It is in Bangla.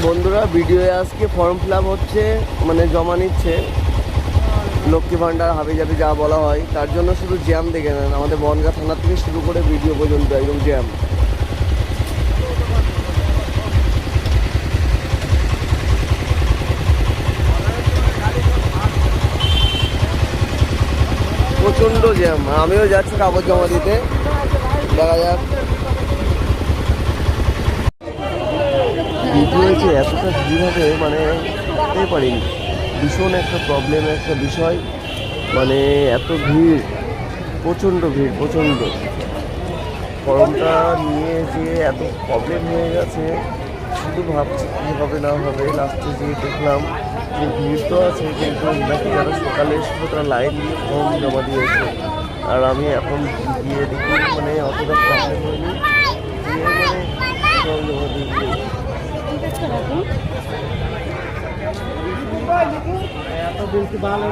বন্ধুরা ভিডিওয়ে আজকে ফর্ম ফিল আপ হচ্ছে, মানে জমা নিচ্ছে লক্ষ্মী ভাণ্ডার হাবিজাবি যা বলা হয়, তার জন্য শুধু জ্যাম দেখে নেন। আমাদের বনগাঁ থানা থেকে শুরু করে ভিডিও পর্যন্ত একদম জ্যাম। প্রচণ্ড জ্যাম। আমিও যাচ্ছি কাগজ জমা দিতে, দেখা যাক। ভিডিওতে এতটা ভিড় হবে মানে বুঝতেই পারিনি। ভীষণ একটা প্রবলেম একটা বিষয়, মানে এত ভিড়, প্রচণ্ড ভিড়, প্রচণ্ড। ফর্মটা নিয়ে যে এত প্রবলেম হয়ে গেছে, শুধু ভাবছি কী হবে না হবে। লাস্টে গিয়ে দেখলাম যে ভিড় তো আছে, কিন্তু নাকি যারা সকালে এসেছিল তারা লাইন দিয়ে ফর্ম জমা দিয়েছে। আর আমি এখন গিয়ে দেখি মানে অতটা প্রবলেম হয়নি, গিয়ে মানে ফর্ম জমা দিয়ে এত বেশি ভালো